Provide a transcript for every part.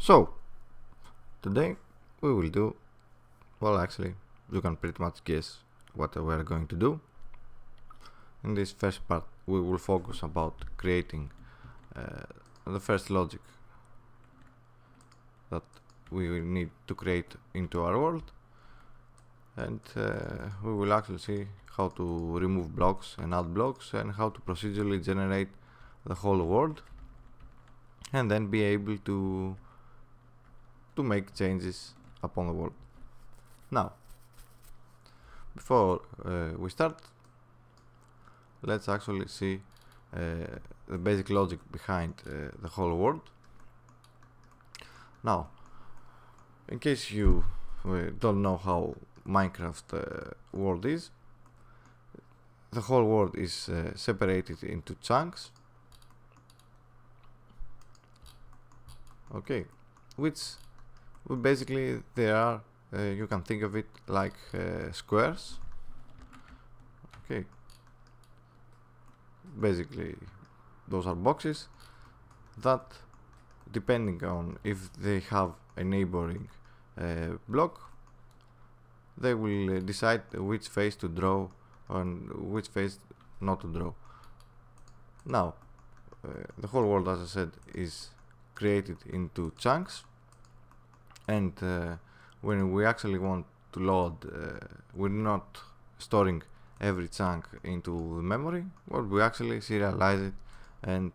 So today we will do, well, actually you can pretty much guess what we are going to do. In this first part we will focus about creating the first logic that we will need to create into our world, and we will actually see how to remove blocks and add blocks and how to procedurally generate the whole world, and then be able to make changes upon the world. Now, before we start, let's actually see the basic logic behind the whole world. Now, in case you don't know how Minecraft world is, the whole world is separated into chunks, okay, which basically they are, you can think of it like squares, okay. Basically those are boxes that, depending on if they have a neighboring block, they will decide which face to draw and which face not to draw. Now the whole world, as I said, is created into chunks, and when we actually want to load, we're not storing every chunk into the memory, but we actually serialize it and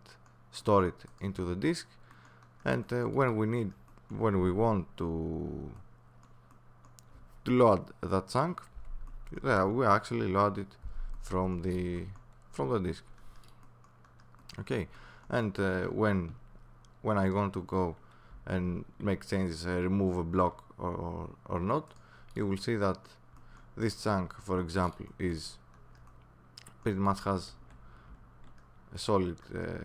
store it into the disk, and when we want to load that chunk, we actually load it from the disk, okay. And when I want to go and make changes, remove a block or not, you will see that this chunk, for example, is pretty much has a solid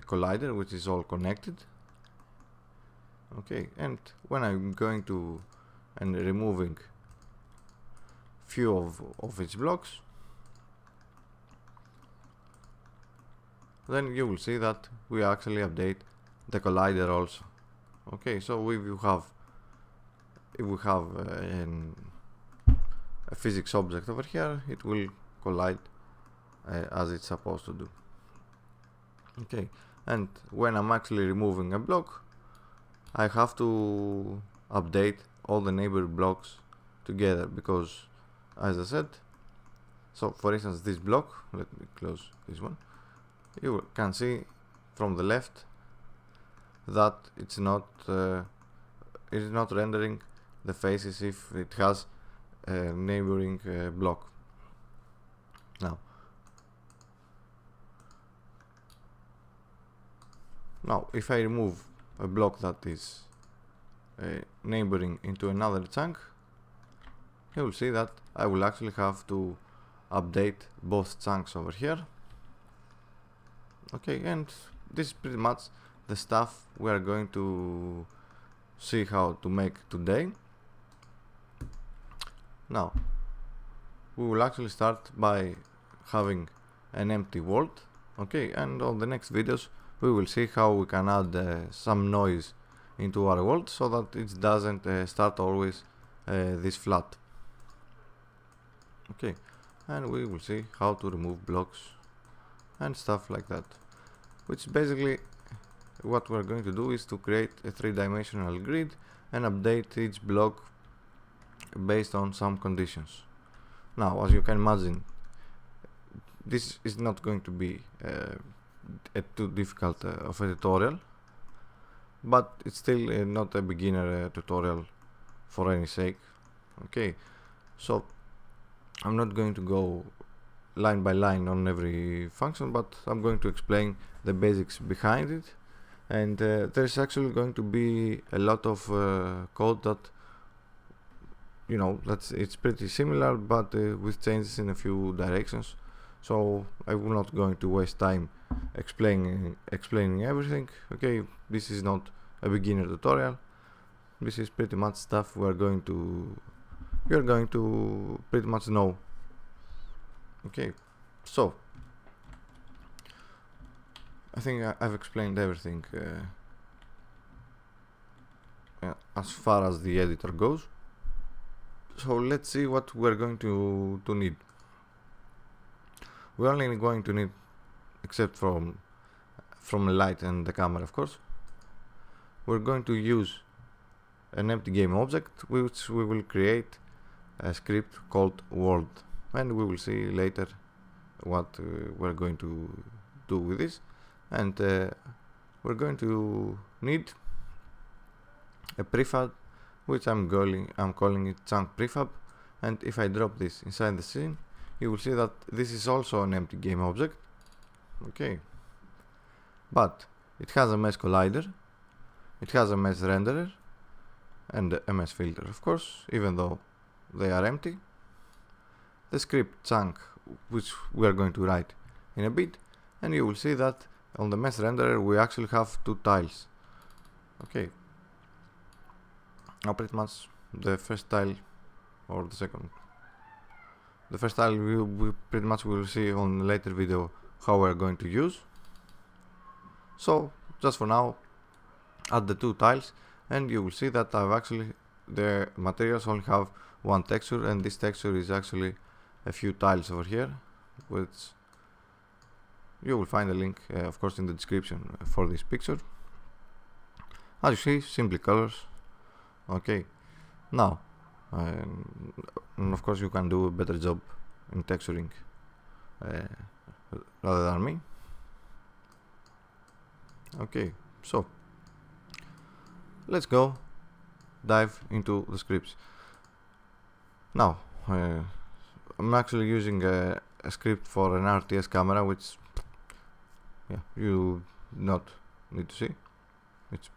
collider which is all connected, okay. And when I'm going to and removing few of its blocks, then you will see that we actually update the collider also, okay. So if we have a physics object over here, it will collide as it's supposed to do, okay. And when I'm actually removing a block, I have to update all the neighbor blocks together, because, as I said, so for instance this block, let me close this one, you can see from the left that it's not rendering the faces if it has a neighboring block. Now if I remove a block that is neighboring into another chunk, you will see that I will actually have to update both chunks over here, okay. And this is pretty much the stuff we are going to see how to make today. Now we will actually start by having an empty world, okay, and on the next videos we will see how we can add some noise into our world so that it doesn't start always this flat, okay. And we will see how to remove blocks and stuff like that, which basically what we're going to do is to create a three-dimensional grid and update each block based on some conditions. Now, as you can imagine, this is not going to be too difficult of a tutorial, but it's still not a beginner tutorial for any sake, okay. So I'm not going to go line by line on every function, but I'm going to explain the basics behind it, and there's actually going to be a lot of code that, you know, it's pretty similar, but with changes in a few directions. So I'm not going to waste time explaining everything, okay. This is not a beginner tutorial. This is pretty much stuff you're going to pretty much know, okay. So I think I've explained everything as far as the editor goes. So let's see what we're going to need. We're only going to need, except from light and the camera, of course, we're going to use an empty game object, which we will create a script called world, and we will see later what we're going to do with this. And we're going to need a prefab, which I'm calling it chunk prefab. And if I drop this inside the scene, you will see that this is also an empty game object. Okay, but it has a mesh collider, it has a mesh renderer, and a mesh filter, of course, even though they are empty. The script chunk, which we are going to write in a bit, and you will see that on the mesh renderer we actually have two tiles. Okay, now pretty much the first tile, or the second, the first tile we pretty much will see on a later video how we are going to use. So just for now, add the two tiles, and you will see that the materials only have one texture, and this texture is actually a few tiles over here, which you will find a link of course in the description for this picture. As you see, simply colors. Okay, now and of course you can do a better job in texturing rather than me. Okay, so let's go dive into the scripts. Now I'm actually using a script for an RTS camera, which you not need to see, it's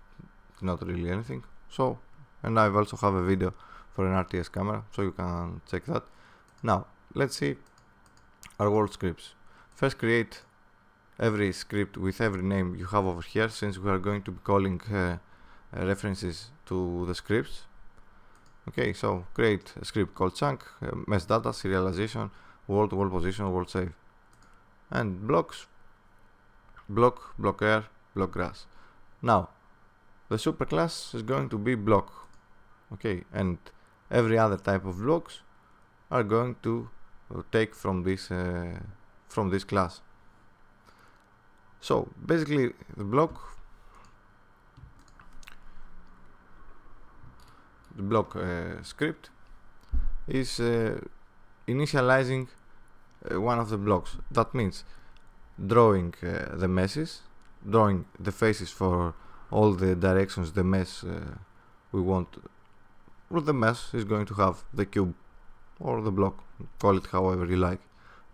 not really anything. So, and I've also have a video for an RTS camera, so you can check that. Now let's see our world scripts. First, create every script with every name you have over here, since we are going to be calling references to the scripts. Okay, so create a script called chunk, mesh data, serialization, world position, world save, and blocks, block air, block grass. Now the superclass is going to be block. Okay, and every other type of blocks are going to take from this class. So basically the block script is initializing one of the blocks. That means drawing the meshes, drawing the faces for all the directions the mesh we want, or the mesh is going to have, the cube or the block, call it however you like.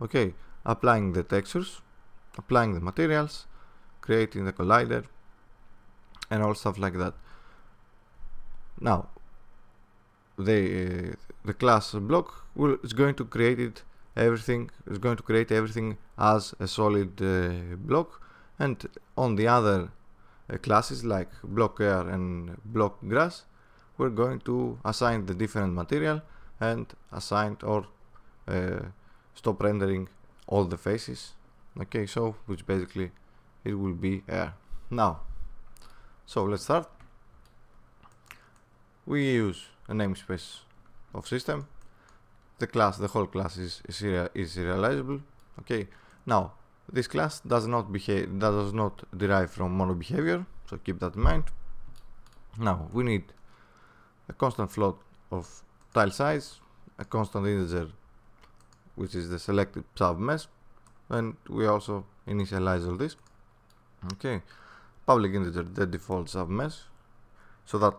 Okay, applying the textures, applying the materials, creating the collider, and all stuff like that. Now the class block is going to create everything as a solid block, and on the other classes like block air and block grass, we're going to assign the different material and assign or stop rendering all the faces. Okay, so which basically it will be air. Now, so let's start. We use a namespace of system. The whole class is serializable. Okay, now this class does not derive from mono behavior, so keep that in mind. Now we need a constant float of tile size, a constant integer, which is the selected sub mesh, and we also initialize all this. Okay, public integer, the default sub mesh, so that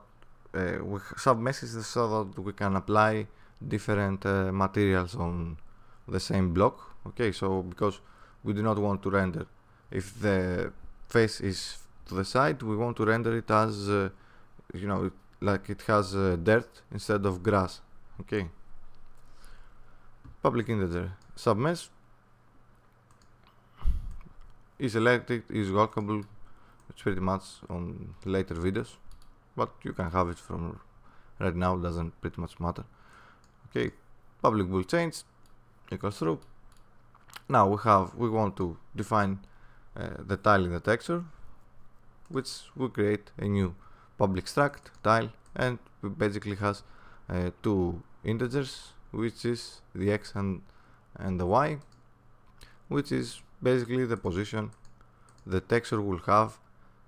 sub meshes so that we can apply different materials on the same block. Okay, so because we do not want to render, if the face is to the side, we want to render it as like it has dirt instead of grass. Okay, public integer submesh is elected, is workable. It's pretty much on later videos, but you can have it from right now, doesn't pretty much matter. Okay, public bool change equals true. Now we want to define the tile in the texture, which will create a new public struct tile, and it basically has two integers, which is the x and the y, which is basically the position the texture will have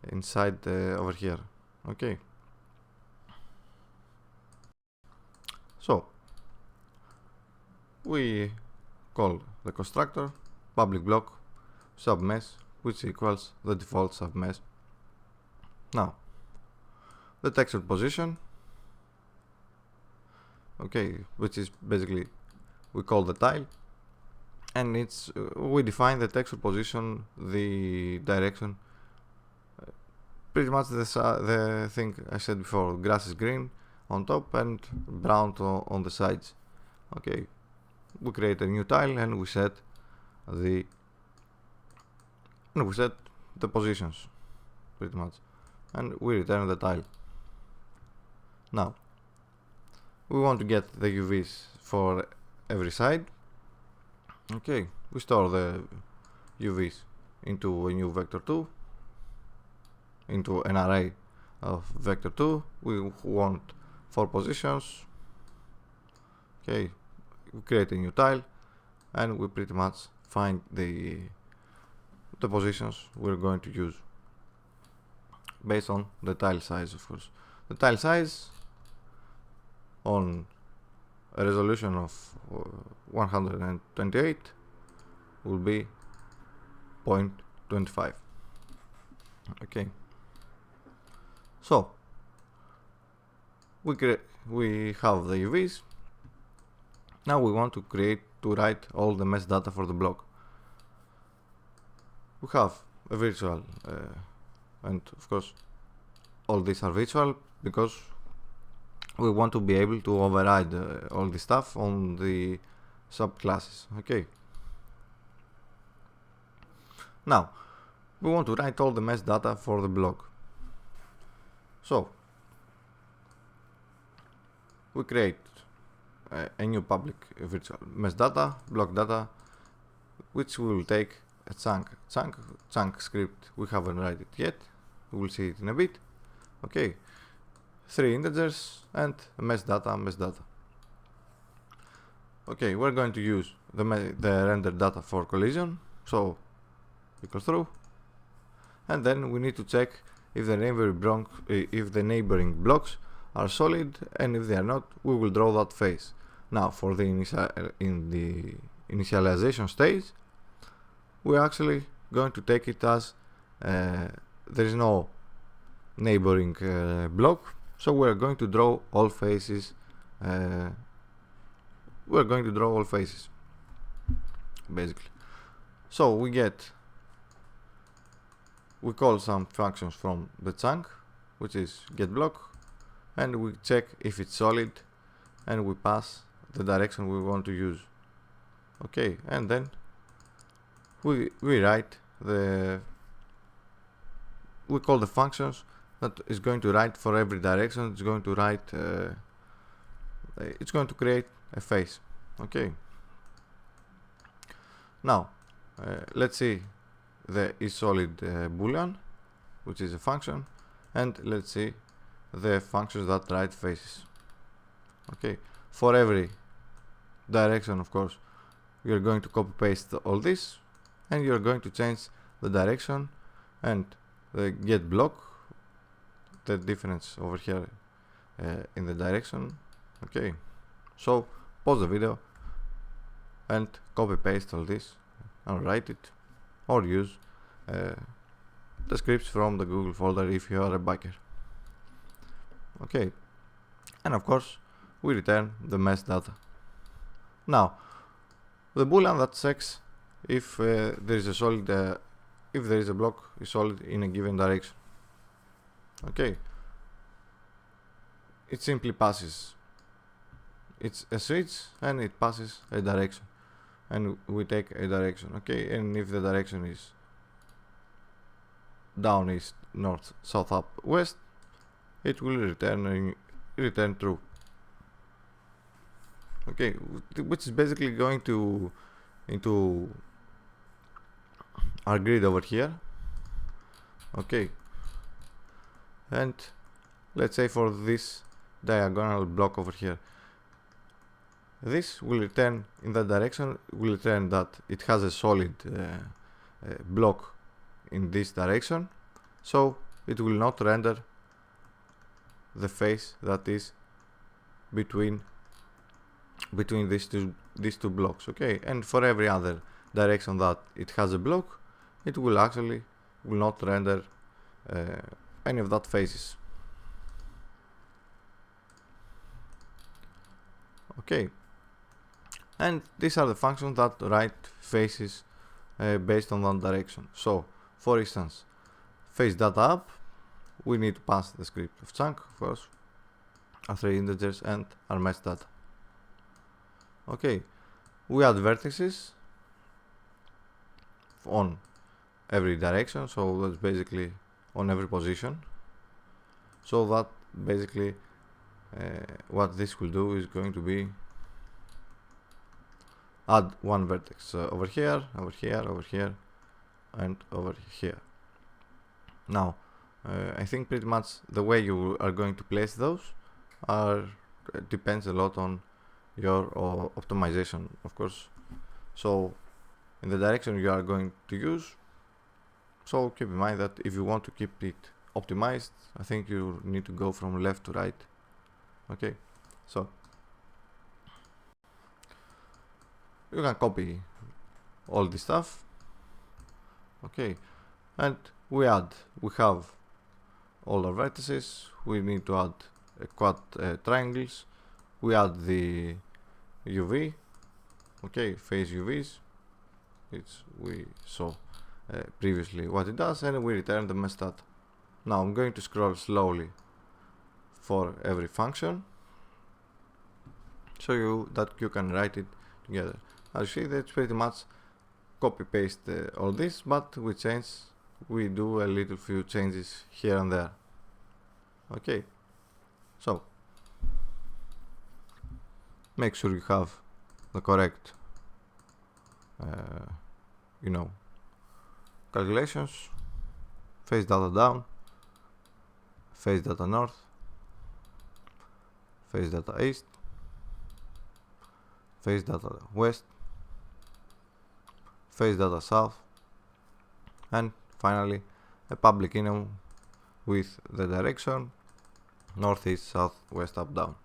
inside over here. Okay, so we call the constructor public block submesh, which equals the default submesh. Now the texture position, okay, which is basically we call the tile, and it's we define the texture position, the direction, pretty much the thing I said before. Grass is green on top and brown on the sides. Okay, we create a new tile and we set the positions pretty much, and we return the tile. Now we want to get the UVs for every side. Okay, we store the UVs into a new vector2, into an array of vector2. We want 4 positions. Okay, we create a new tile and we pretty much find the positions we're going to use based on the tile size, of course. The tile size on a resolution of 128 will be 0.25. Okay, so we have the UVs. Now we want to write all the mesh data for the block. We have a virtual and of course all these are virtual because we want to be able to override all the stuff on the subclasses. Okay, now we want to write all the mesh data for the block. So we create a new public virtual mesh data, block data, which we will take a chunk script. We haven't write it yet, we will see it in a bit. Okay, 3 integers and mesh data. Okay, we're going to use the render data for collision, so equal through, and then we need to check if the neighboring blocks are solid, and if they are not, we will draw that face. Now for the initialization stage, we're actually going to take it as there is no neighboring block, so we're going to draw all faces. Basically. So we call some functions from the chunk, which is getBlock, and we check if it's solid, and we pass the direction we want to use. Okay, and then we write we call the functions that is going to write for every direction. It's going to write it's going to create a face. Okay, now let's see the isSolid boolean, which is a function, and let's see the functions that write faces. Okay, for every direction, of course, you're going to copy paste all this, and you're going to change the direction and the getBlock, the difference over here in the direction. Okay, so pause the video and copy paste all this and write it, or use the scripts from the Google folder if you are a biker. Okay, and of course we return the mesh data. Now the boolean that checks if there is a solid if there is a block is solid in a given direction. Okay, it simply passes, it's a switch and it passes a direction, and we take a direction. Okay, and if the direction is down, east, north, south, up, west, it will return true. Okay, which is basically going to into our grid over here. Okay, and let's say for this diagonal block over here. This will return in that direction, will return that it has a solid block in this direction, so it will not render the face that is between these two blocks. Okay, and for every other direction that it has a block, it will actually not render any of that faces. Okay, and these are the functions that write faces based on that direction. So for instance, face data up, we need to pass the script of chunk, of course, our 3 integers and our mesh data. Okay, we add vertices on every direction, so that's basically on every position, so that basically what this will do is going to be add one vertex over here, over here, over here, and over here. Now I think pretty much the way you are going to place those depends a lot on your optimization, of course, so in the direction you are going to use. So keep in mind that if you want to keep it optimized, I think you need to go from left to right. Okay, so you can copy all this stuff. Okay, and we have all our vertices. We need to add quad triangles. We add the UV, okay, face UVs, we saw previously what it does, and we return the mesh data. Now I'm going to scroll slowly for every function, so that you can write it together. As you see, that's pretty much copy paste all this, but we do a little few changes here and there. Okay, so make sure you have the correct calculations. Face data down, face data north, face data east, face data west, face data south, and finally a public enum with the direction northeast, south, west, up, down.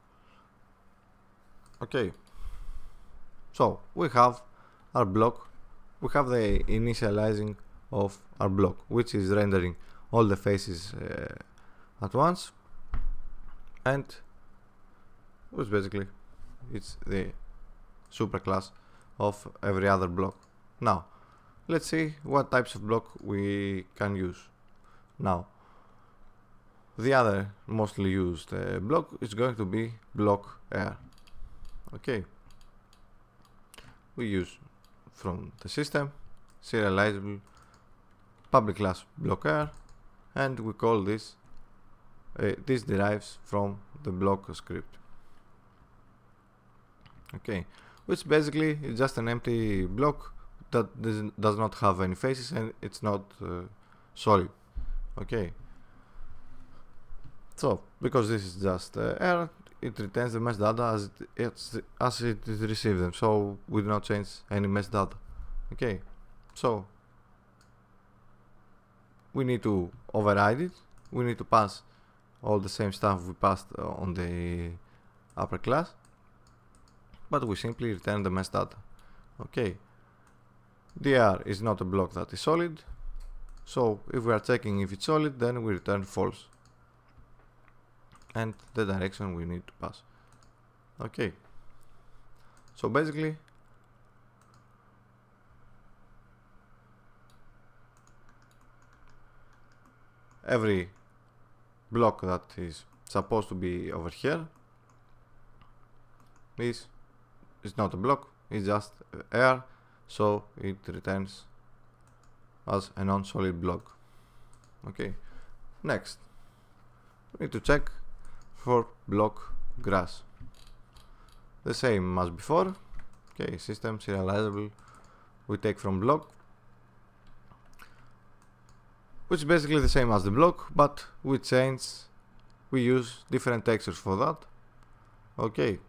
Okay, so we have our block, we have the initializing of our block, which is rendering all the faces at once, and which basically it's the superclass of every other block. Now let's see what types of block we can use. Now the other mostly used block is going to be block air. Okay, we use from the system serializable public class block air, and we call this this derives from the block script. Okay, which basically is just an empty block that does not have any faces, and it's not solid. Okay, so because this is just air, it returns the mesh data as it receives them, so we do not change any mesh data. Okay, so we need to override it. We need to pass all the same stuff we passed on the upper class, but we simply return the mesh data. Okay, dr is not a block that is solid, so if we are checking if it's solid, then we return false, and the direction we need to pass. Okay, so basically every block that is supposed to be over here is not a block, it's just air, so it returns as a non-solid block. Okay, next we need to check for block grass. The same as before. Okay, system serializable, we take from block, which is basically the same as the block, but we we use different textures for that. Okay,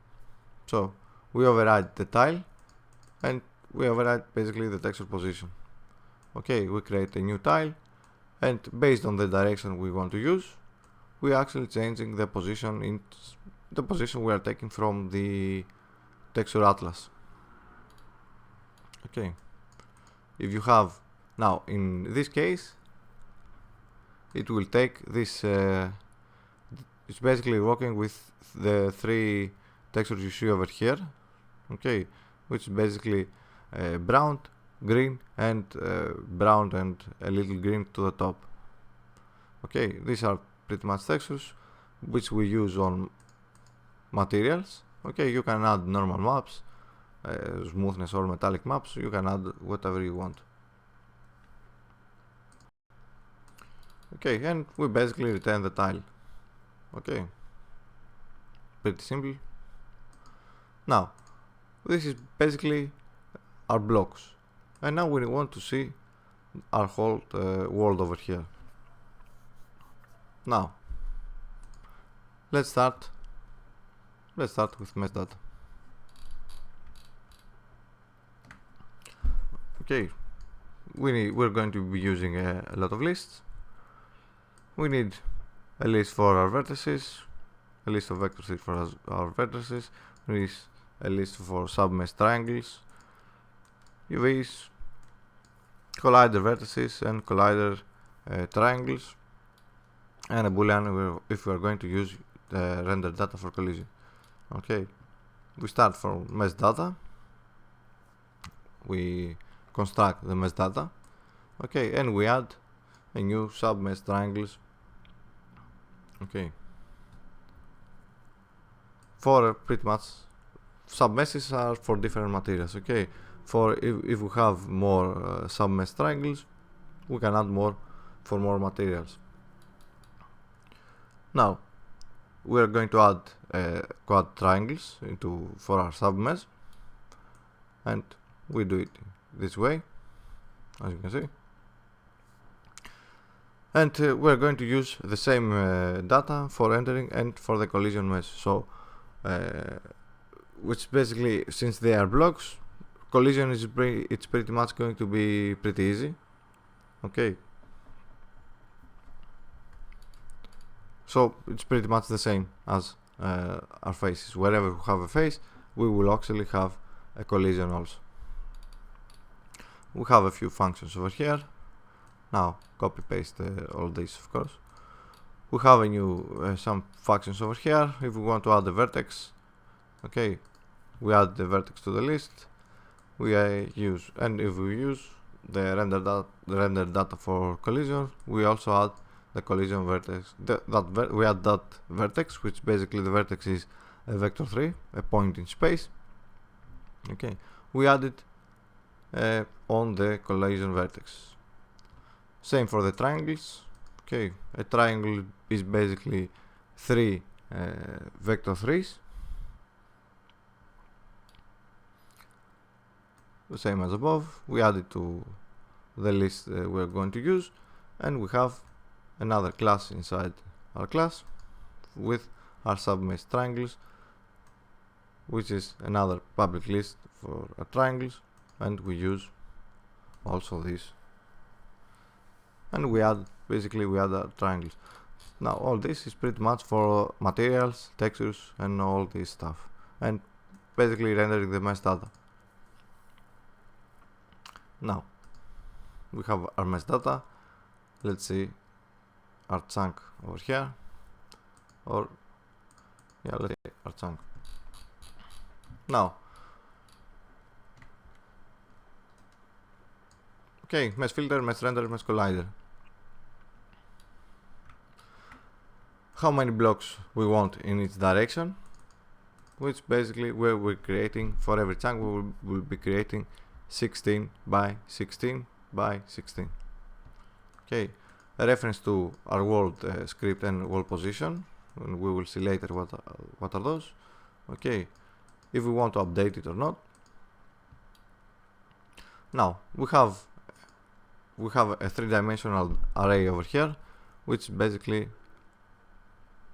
so we override the tile and we override basically the texture position. Okay, we create a new tile, and based on the direction we want to use, we are actually changing the position in the position we are taking from the texture atlas. Okay, if you have now, in this case, it will take this it's basically working with the three textures you see over here, okay, which is basically brown, green, and brown and a little green to the top. Okay, these are pretty much textures which we use on materials. Okay, you can add normal maps, smoothness or metallic maps, you can add whatever you want. Okay, and we basically return the tile. Okay, pretty simple. Now, this is basically our blocks, and now we want to see our whole world over here. Now, let's start with mesh data. Okay, we're going to be using a lot of lists. We need a list for our vertices, a list of vectors for our vertices, we need a list for submesh triangles, UVs, collider vertices and collider triangles, and a boolean if we are going to use the render data for collision. Okay, we start from mesh data, we construct the mesh data, okay, and we add a new submesh triangles. Okay, for pretty much submeshes are for different materials. Okay, for if we have more submesh triangles, we can add more for more materials. Now we are going to add quad triangles for our submesh, and we do it this way, as you can see. And we're going to use the same data for rendering and for the collision mesh. So, which basically, since they are blocks, collision is it's pretty much going to be pretty easy. Okay. So it's pretty much the same as our faces. Wherever we have a face, we will actually have a collision also. We have a few functions over here. Now copy paste all this, of course. We have a new some functions over here. If we want to add a vertex, okay, we add the vertex to the list. We use, and if we use the render data for collision, we also add the collision vertex. We add that vertex, which basically the vertex is a vector 3, a point in space. Okay, we add it on the collision vertex. Same for the triangles. Okay, a triangle is basically 3 vector 3s. The same as above. We add it to the list we're going to use, and we have another class inside our class with our submesh triangles, which is another public list for our triangles, and we use also this, and we add our triangles. Now all this is pretty much for materials, textures, and all this stuff, and basically rendering the mesh data. Now we have our mesh data. Let's see our chunk over here, or yeah, let's see our chunk. Now, okay, mesh filter, mesh render, mesh collider. How many blocks we want in each direction, which basically where we're creating for every chunk we will be creating 16 by 16 by 16. Okay, a reference to our world script and world position, and we will see later what are those. Okay, if we want to update it or not. Now we have a 3-dimensional array over here, which basically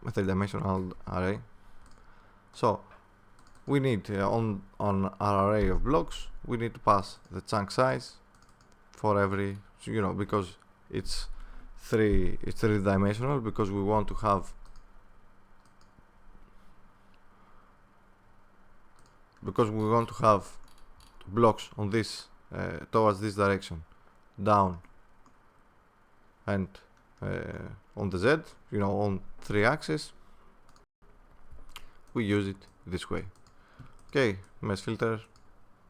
a three-dimensional array. So we need on our array of blocks, we need to pass the chunk size for every, because it's three-dimensional, because we want to have blocks on this towards this direction, down, and on the Z, on 3 axes. We use it this way. Okay, mesh filter,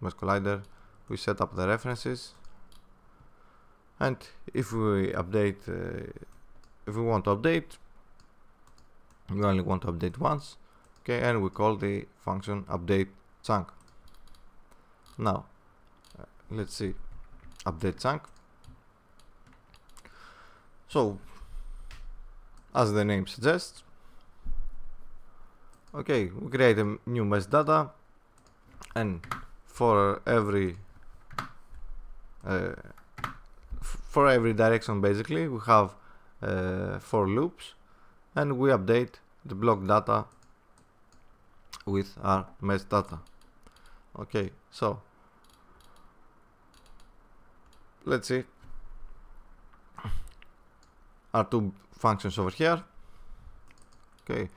mesh collider, we set up the references, and if we update, if we want to update, we only want to update once. Okay, and we call the function update chunk. Now let's see, update chunk. So as the name suggests, okay, we create a new mesh data, and for every direction basically we have 4 loops, and we update the block data with our mesh data. Okay, so let's see our 2 functions over here. Okay,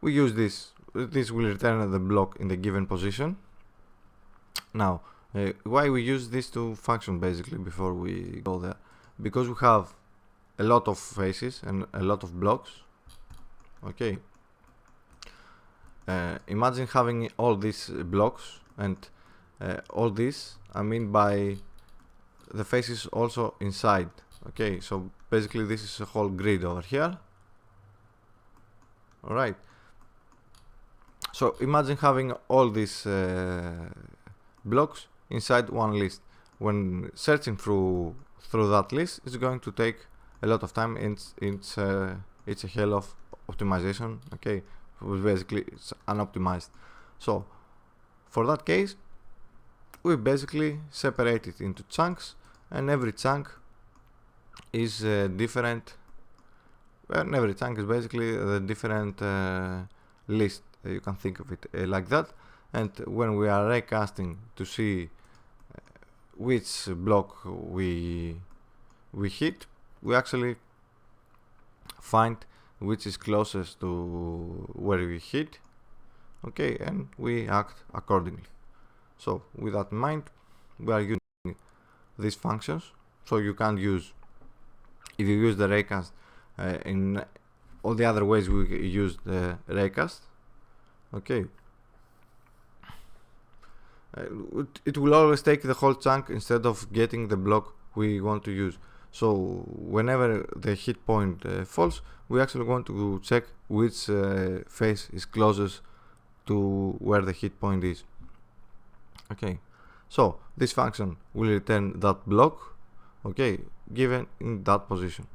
we use this will return the block in the given position. Now why we use these 2 functions basically before we go there? Because we have a lot of faces and a lot of blocks. Okay, imagine having all these blocks, and all this I mean by the faces also inside. Okay, so basically this is a whole grid over here. Alright, so imagine having all these blocks inside one list. When searching through that list, it's going to take a lot of time. It's a hell of optimization. Okay, basically it's unoptimized. So for that case, we basically separate it into chunks, and every chunk is different. And every chunk is basically the different list. You can think of it like that. And when we are raycasting to see which block we hit, we actually find which is closest to where we hit. Okay, and we act accordingly. So with that in mind, we are using these functions. So you can't use, if you use the raycast in all the other ways we use the raycast. Okay, it will always take the whole chunk instead of getting the block we want to use. So whenever the hit point falls, we actually want to check which face is closest to where the hit point is. Okay, so this function will return that block, okay, given in that position.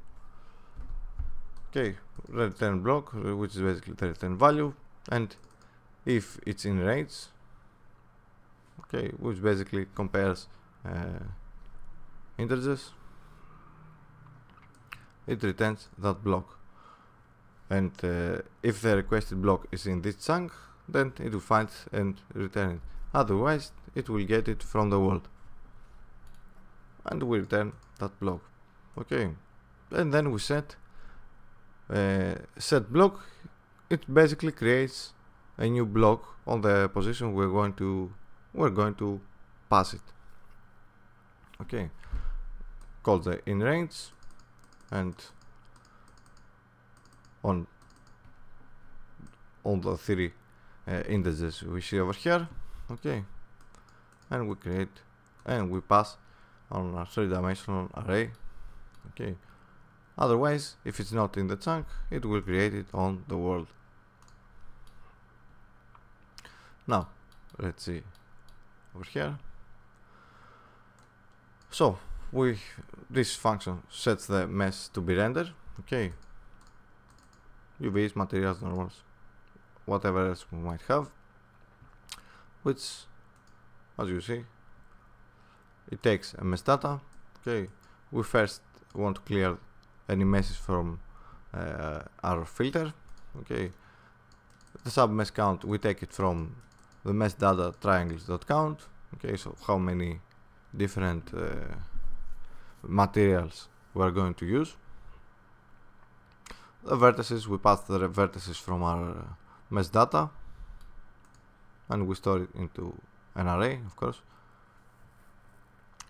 Okay, return block, which is basically the return value, and if it's in range, okay, which basically compares integers, it returns that block. And if the requested block is in this chunk, then it will find and return it. Otherwise, it will get it from the world, and we return that block. Okay, and then we set block. It basically creates a new block on the position we're going to pass it. Okay, call the in range, and on the 3 indexes we see over here. Okay, and we create and we pass on our 3-dimensional array. Okay, otherwise, if it's not in the chunk, it will create it on the world. Now let's see over here. So this function sets the mesh to be rendered. Okay, UVs, materials, normals, whatever else we might have, which, as you see, it takes a mesh data. Okay, we first want to clear any meshes from our filter. Okay, the submesh count, we take it from the mesh data triangles.count. Okay, so how many different materials we are going to use. The vertices, we pass the vertices from our mesh data and we store it into an array, of course.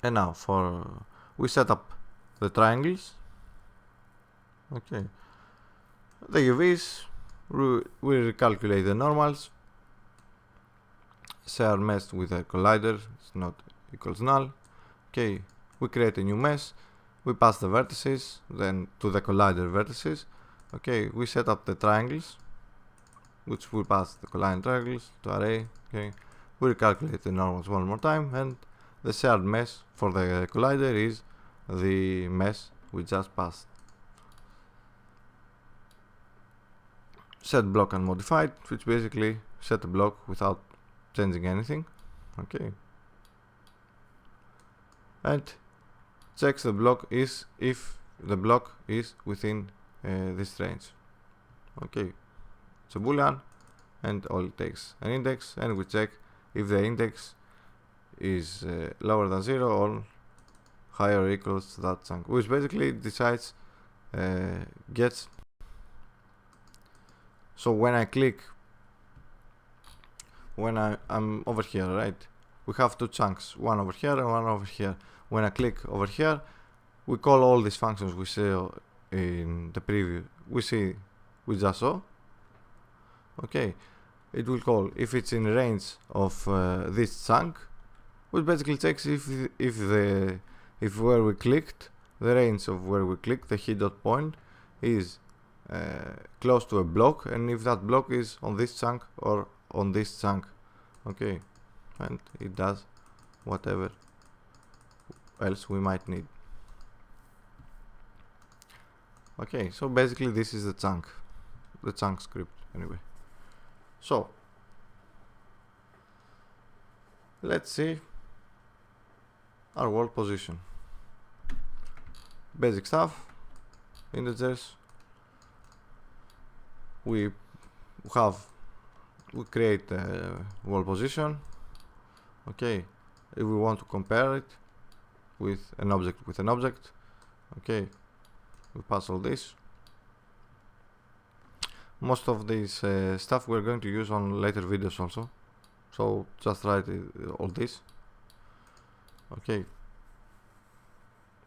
And now we set up the triangles. Okay, the UVs, we recalculate the normals, say our mesh with a collider is not equals null. Okay, we create a new mesh, we pass the vertices then to the collider vertices. Okay, we set up the triangles, which we pass the collider triangles to array. Okay, we recalculate the normals one more time, and the shared mesh for the collider is the mesh we just passed. Set block unmodified, which basically set a block without changing anything. Okay, and checks the block is if the block is within this range. Okay, it's a boolean and all it takes an index, and we check if the index is lower than 0 or higher or equals to that chunk, which basically decides gets. So when I click, when I'm over here, right, we have two chunks, one over here and one over here. When I click over here, we call all these functions we saw in the preview, we just saw. Okay, it will call if it's in range of this chunk, which basically checks if where we clicked, the range of where we clicked, the hit dot point, is close to a block, and if that block is on this chunk or on this chunk. Okay, and it does whatever else we might need. Okay, so basically this is the chunk script anyway. So let's see our world position. Basic stuff, integers. We create a world position. Okay, if we want to compare it with an object, okay, we pass all this. Most of this stuff we're going to use on later videos also, so just write all this. Okay,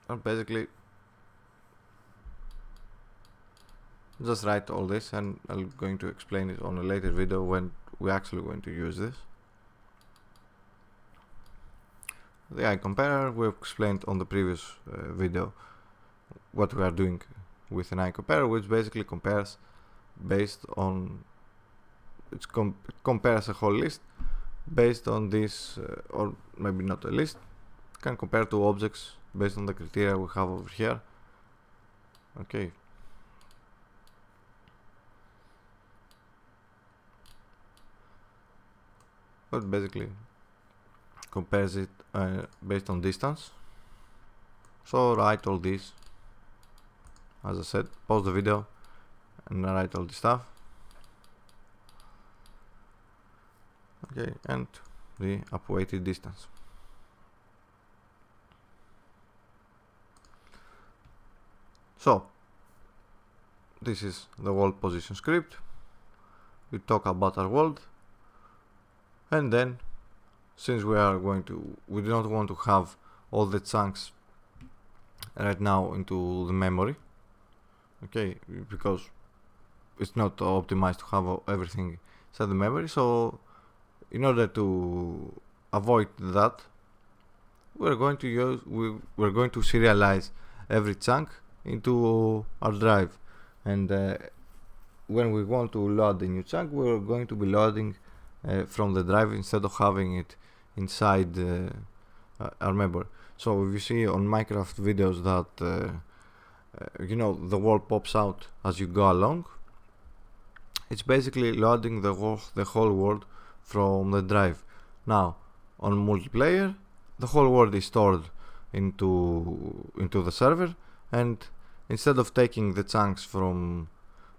and basically just write all this, and I'm going to explain it on a later video when we're actually going to use this. The eye comparer, we explained on the previous video what we are doing with an eye comparer, which basically compares based on it compares a whole list based on this, or maybe not a list, can compare two objects based on the criteria we have over here. Okay, but basically compares it based on distance. So write all this, as I said, pause the video and write all this stuff. Okay, and the upweighted distance. So this is the world position script. We talk about our world, and then since we do not want to have all the chunks right now into the memory, okay, because it's not optimized to have everything inside the memory. So in order to avoid that, we're going to serialize every chunk into our drive, and when we want to load a new chunk, we're going to be loading from the drive instead of having it inside our memory. So if you see on Minecraft videos that the world pops out as you go along, it's basically loading the whole world from the drive. Now on multiplayer, the whole world is stored into the server, and instead of taking the chunks from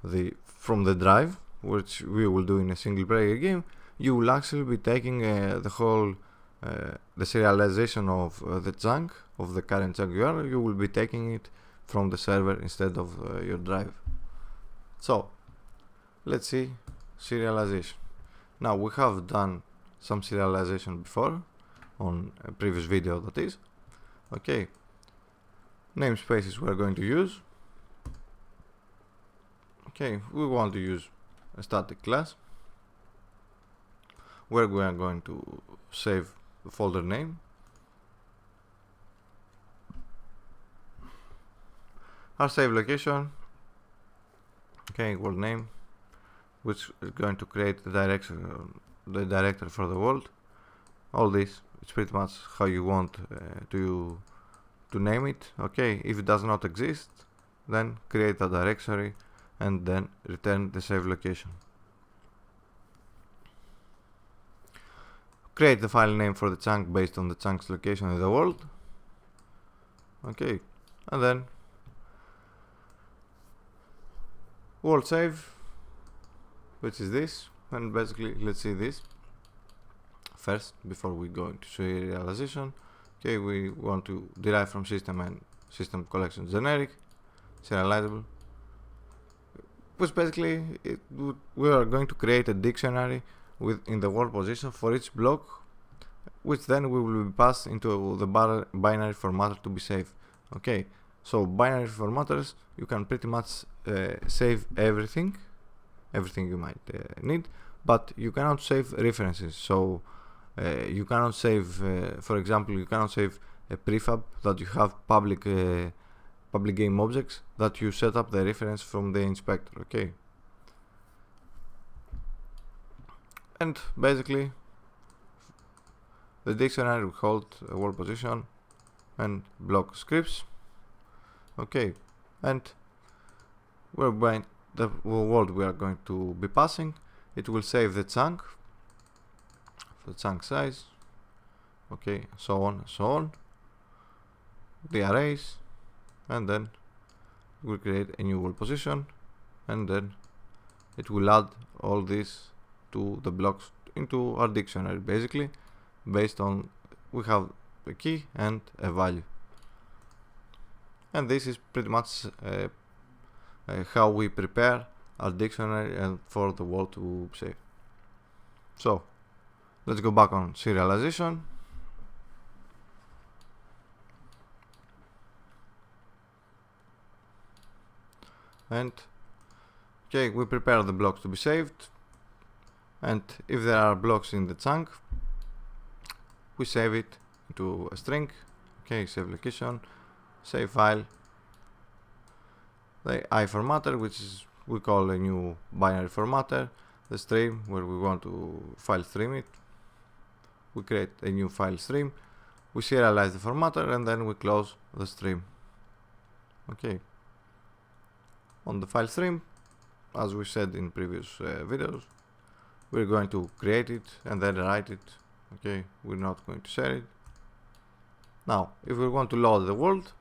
the drive, which we will do in a single player game, you will actually be taking the whole the serialization of the chunk, of the current chunk you will be taking it from the server instead of your drive. So let's see serialization. Now we have done some serialization before on a previous video, that is. Okay, namespaces we're going to use. Okay, we want to use a static class where we are going to save the folder name. Our save location, okay, world name, which is going to create the directory for the world. All this, it's pretty much how you want to name it. Okay, if it does not exist, then create a directory and then return the save location. Create the file name for the chunk based on the chunk's location in the world. Okay, and then world save, which is this, and basically let's see this first before we go into serialization. Okay, we want to derive from system and system collection generic serializable, which basically we are going to create a dictionary in the world position for each block, which then we will be passed into the binary formatter to be saved. Okay, so binary formatters, you can pretty much save everything you might need, but you cannot save references. So you cannot save, for example, you cannot save a prefab that you have public game objects that you set up the reference from the inspector. Okay, and basically the dictionary will hold a world position and block scripts. Okay, and the world we are going to be passing, it will save the chunk size, okay, so on, the arrays, and then we'll create a new world position, and then it will add all this to the blocks into our dictionary, basically based on we have a key and a value. And this is pretty much how we prepare our dictionary and for the world to save. So let's go back on serialization. And okay, we prepare the blocks to be saved, and if there are blocks in the chunk, we save it into a string. Okay, save location, save file, the I formatter, which is we call a new binary formatter, the stream where we want to file stream it, we create a new file stream, we serialize the formatter, and then we close the stream. Okay, on the file stream, as we said in previous videos, we're going to create it and then write it. Okay, we're not going to share it. Now if we want to load the world,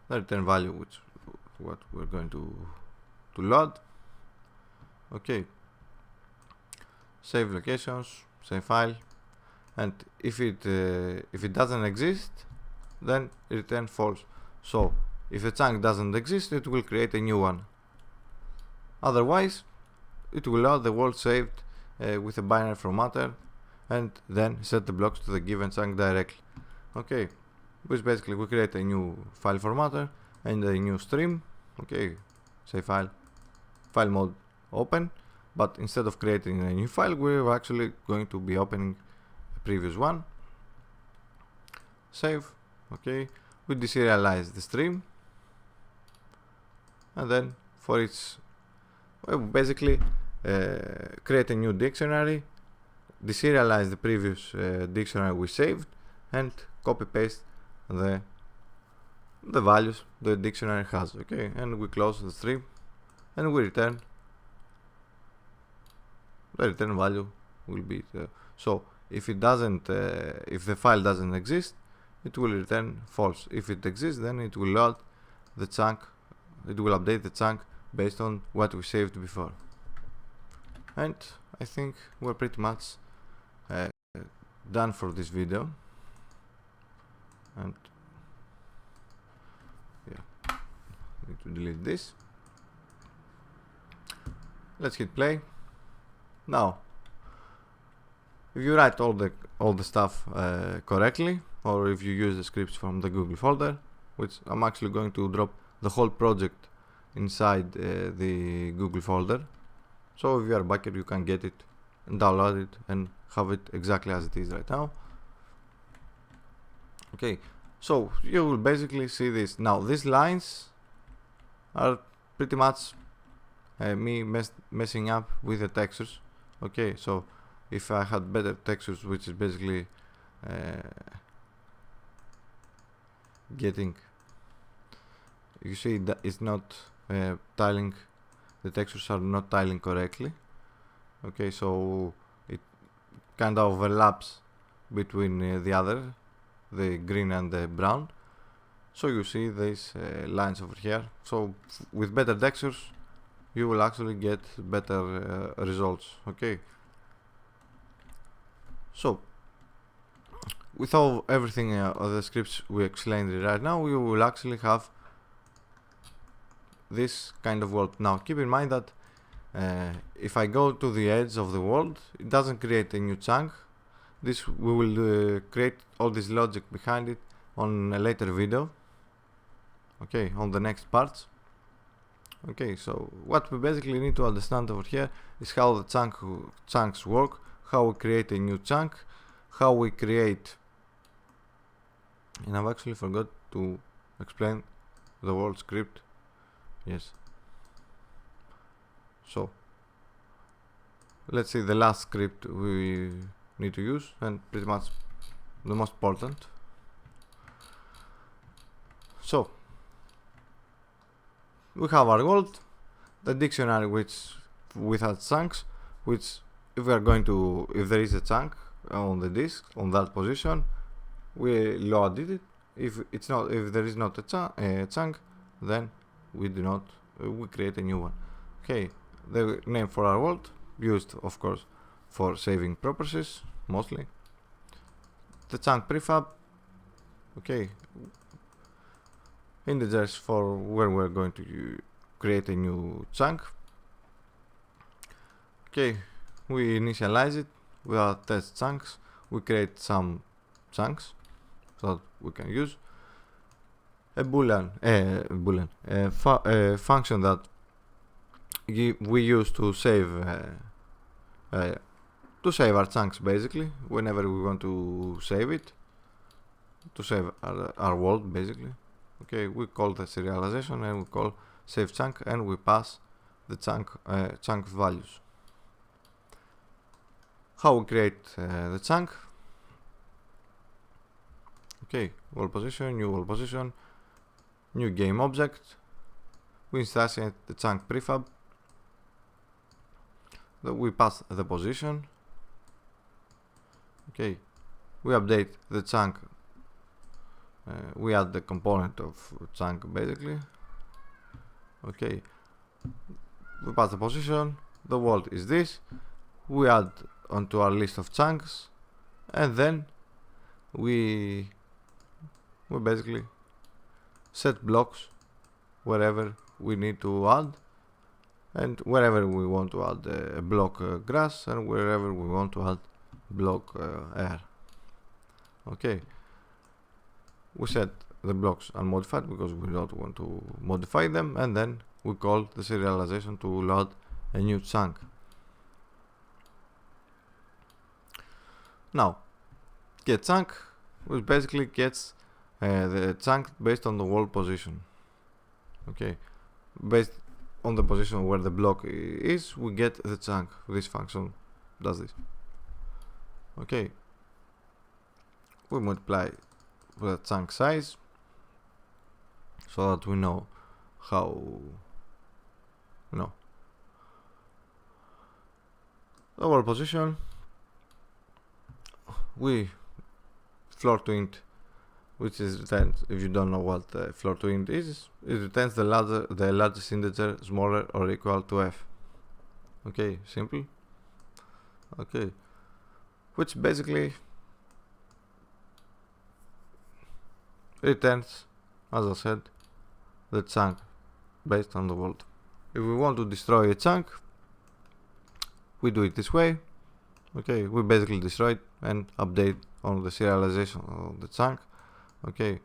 the return value, which what we're going to load. Okay, save locations, save file, and if it doesn't exist, then return false. So if a chunk doesn't exist, it will create a new one. Otherwise, it will load the world saved with a binary formatter and then set the blocks to the given chunk directly. Okay, which basically we create a new file formatter and a new stream. Okay, say file mode open, but instead of creating a new file, we're actually going to be opening a previous one. Save. Okay, we deserialize the stream, and then for its basically create a new dictionary, deserialize the previous dictionary we saved, and copy paste the values the dictionary has. Okay, and we close the stream and we return the return value will be so if it doesn't if the file doesn't exist, it will return false. If it exists, then it will load the chunk, it will update the chunk based on what we saved before. And I think we're pretty much done for this video. And yeah, need to delete this. Let's hit play. Now, if you write all the stuff correctly, or if you use the scripts from the Google folder, which I'm actually going to drop the whole project inside the Google folder, so if you are a backer you can get it and download it and have it exactly as it is right now. Okay, so you will basically see this. Now these lines are pretty much me messing up with the textures. Okay, so if I had better textures, which is basically getting, you see that it's not tiling, the textures are not tiling correctly. Okay, so it kind of overlaps between the green and the brown. So you see these lines over here. So with better textures you will actually get better results. Okay, so with everything of the scripts we explained right now, we will actually have this kind of world. Now keep in mind that if I go to the edge of the world, it doesn't create a new chunk. This we will create all this logic behind it on a later video. Okay, on the next parts. Okay, so what we basically need to understand over here is how the chunks work, how we create a new chunk, how we create, and I've actually forgot to explain the world script. Yes, so let's see the last script we need to use, and pretty much the most important. So we have our world, the dictionary which without chunks, which if there is a chunk on the disk on that position, we load it. If there is not a chunk, then we create a new one. Okay, the name for our world, used of course for saving purposes mostly. The chunk prefab, okay, integers for where we're going to create a new chunk. Okay, we initialize it with our test chunks. We create some chunks so that we can use a function that we use to save our chunks, basically whenever we want to save it, to save our world basically. Okay, we call the serialization and we call save chunk, and we pass the chunk values. How we create the chunk? Okay, world position, new world position, new game object. We instantiate the chunk prefab. We pass the position. Okay, we update the chunk. We add the component of chunk basically. Okay, we pass the position. The world is this. We add onto our list of chunks, and then we basically set blocks wherever we need to add, and wherever we want to add a block grass, and wherever we want to add block air. Okay, we set the blocks unmodified because we don't want to modify them, and then we call the serialization to load a new chunk. Now get chunk, which basically gets the chunk based on the world position. Okay, based on the position where the block is, we get the chunk. This function does this. Okay, we multiply the chunk size so that we know how the world position. We floor to int which is returns, if you don't know what floor to int is, it returns the largest integer smaller or equal to f. Okay, simple. Okay, which basically returns, as I said, the chunk based on the world. If we want to destroy a chunk, we do it this way. Okay, we basically destroy it and update on the serialization of the chunk. Okay,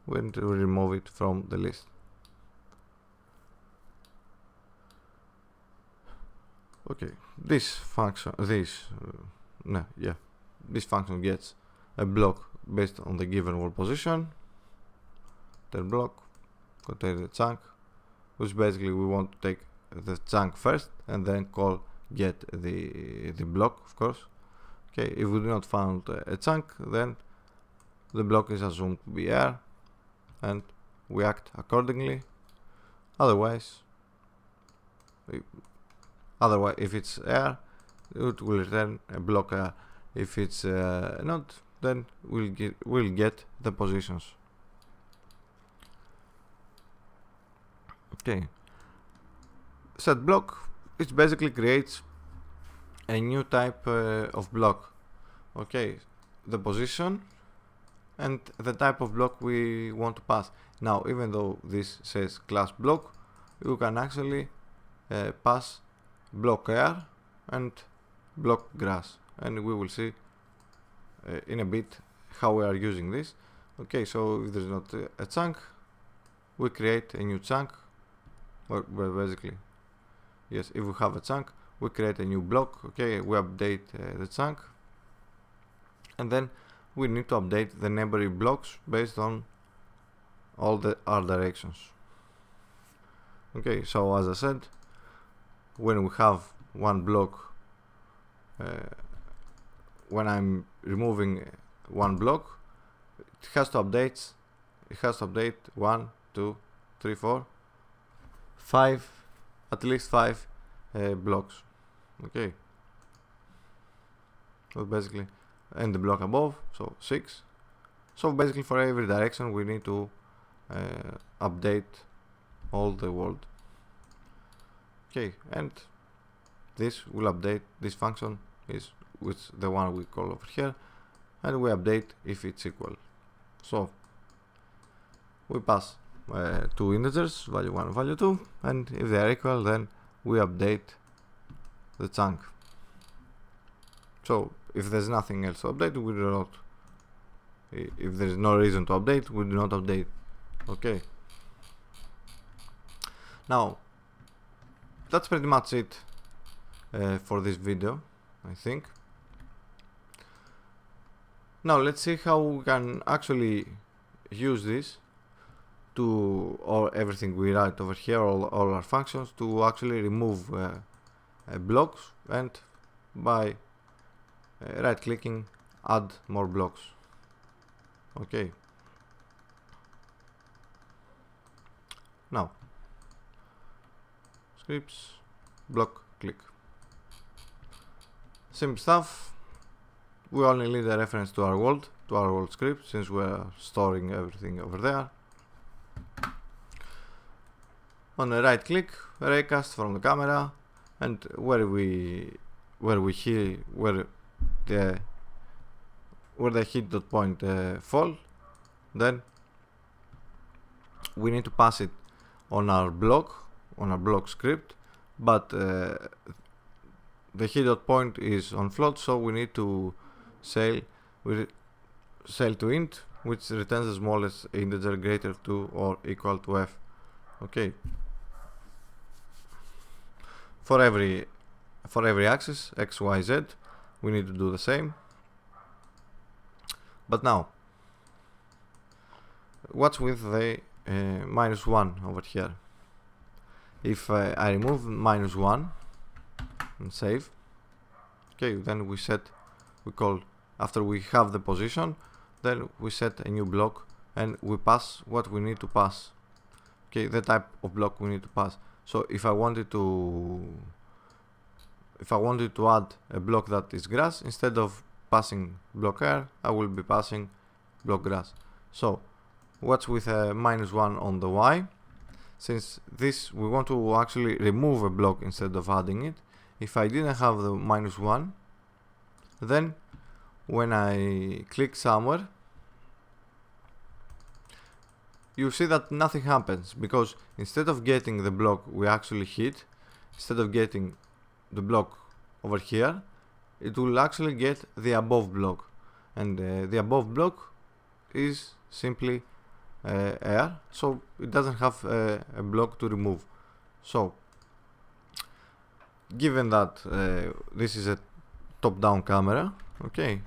we need to remove it from the list. Okay, this function gets a block based on the given world position. The block contains the chunk, which basically we want to take the chunk first and then call get the block, of course. Okay, if we do not find a chunk, then the block is assumed to be air and we act accordingly. Otherwise, if it's air, it will return a block air. If it's not, then we'll get the positions. Okay, set block, it basically creates a new type of block. Okay, the position and the type of block we want to pass. Now, even though this says class block, you can actually pass block air and block grass, and we will see in a bit how we are using this. Okay, so if there's not a chunk, we create a new chunk, or basically, yes, if we have a chunk, we create a new block. Okay, we update the chunk, and then we need to update the neighboring blocks based on all the R directions. Okay, so as I said, when we have one block, when I'm removing one block, it has to update 1, 2, 3, 4, 5, at least 5 blocks. Okay, so basically, and the block above, so 6. So basically for every direction we need to update all the world. Okay, and this will update, this function is with the one we call over here, and we update if it's equal. So we pass two integers, value 1 and value 2, and if they are equal, then we update the chunk. So if there's nothing else to update, we do not, if there's no reason to update, we do not update. Okay, now that's pretty much it for this video, I think. Now let's see how we can actually use this to, or everything we write over here, all our functions, to actually remove blocks, and by right clicking add more blocks. Okay, now scripts, block, click, simple stuff. We only need a reference to our world script, since we're storing everything over there. On the right click, raycast from the camera, and where the hit dot point fall, then we need to pass it on our block script, but the hit dot point is on float, so we need to sail to int, which returns the smallest integer greater to or equal to f. Okay, for every axis, x, y, z, we need to do the same. But now, what's with the -1 over here? If I remove -1 and save, okay, then after we have the position, then we set a new block and we pass what we need to pass. Okay, the type of block we need to pass. So if I wanted to add a block that is grass, instead of passing block air, I will be passing block grass. So what's with a -1 on the Y? Since this we want to actually remove a block instead of adding it. If I didn't have the -1, then when I click somewhere, you see that nothing happens, because instead of getting the block we actually hit, instead of getting the block over here, it will actually get the above block, and the above block is simply air, so it doesn't have a block to remove. So given that this is a top-down camera, okay,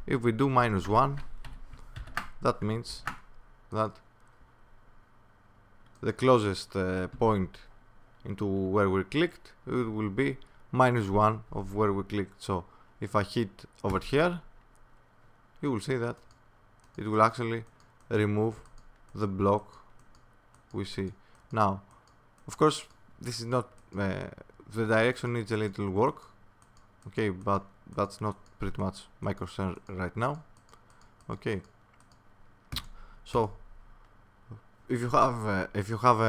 if we do -1, that means that the closest point into where we clicked, it will be -1 of where we clicked. So if I hit over here, you will see that it will actually remove the block we see. Now, of course, this is not the direction needs a little work, okay, but that's not pretty much my concern right now. Okay, so if you have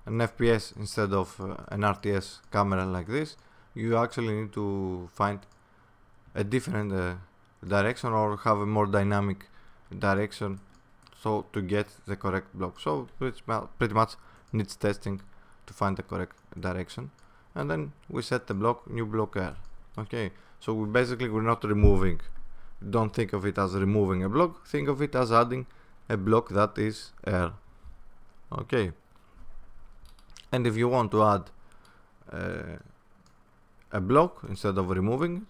an FPS instead of an RTS camera like this, you actually need to find a different direction, or have a more dynamic direction, so to get the correct block. So it's pretty much needs testing to find the correct direction, and then we set the block new block air. Okay, so we're not removing. Don't think of it as removing a block, think of it as adding a block that is air. Okay, and if you want to add a block instead of removing it,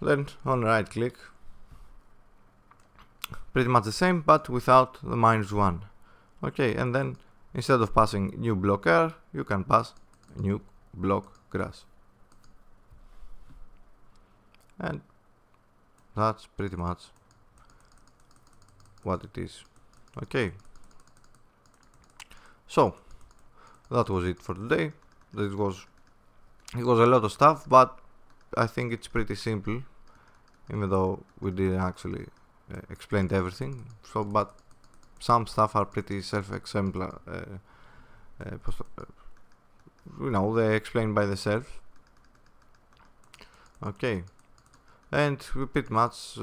then on right click, pretty much the same but without the -1. Okay, and then instead of passing new block air, you can pass new block grass, and that's pretty much what it is. Okay, so that was it for today. It was a lot of stuff, but I think it's pretty simple, even though we didn't actually explain everything. So, but some stuff are pretty self-exemplar. You know, they explain by themselves. Okay, and we pretty much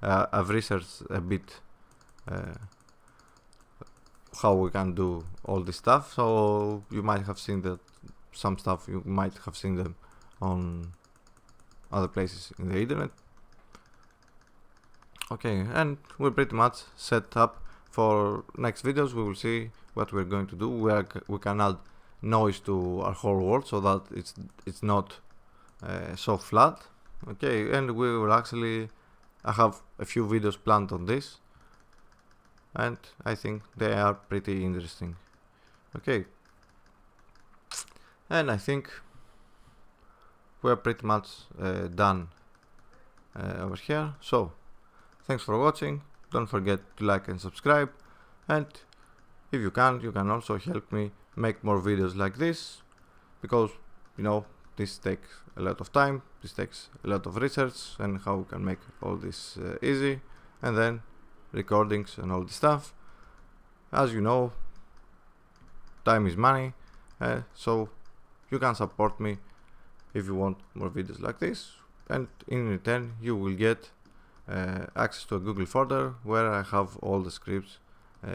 I've researched a bit how we can do all this stuff. So you might have seen that some stuff, you might have seen them on other places in the internet. Okay, and we're pretty much set up for next videos. We will see what we're going to do. We can add noise to our whole world so that it's not so flat. Okay, and we will actually, I have a few videos planned on this, and I think they are pretty interesting. Okay, and I think we're pretty much done over here. So thanks for watching. Don't forget to like and subscribe, and if you can also help me make more videos like this, because you know this takes a lot of time, this takes a lot of research, and how we can make all this easy, and then recordings and all this stuff. As you know, time is money, so you can support me if you want more videos like this, and in return you will get access to a Google folder where I have all the scripts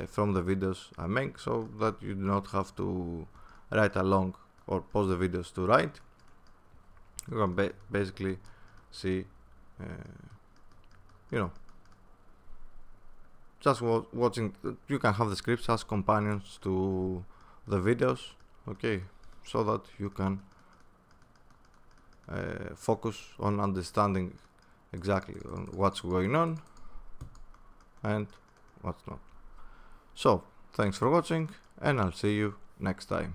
from the videos I make, so that you do not have to write along or pause the videos to write. You can basically see, you know, just watching. You can have the scripts as companions to the videos, okay, so that you can focus on understanding exactly on what's going on and what's not. So thanks for watching, and I'll see you next time.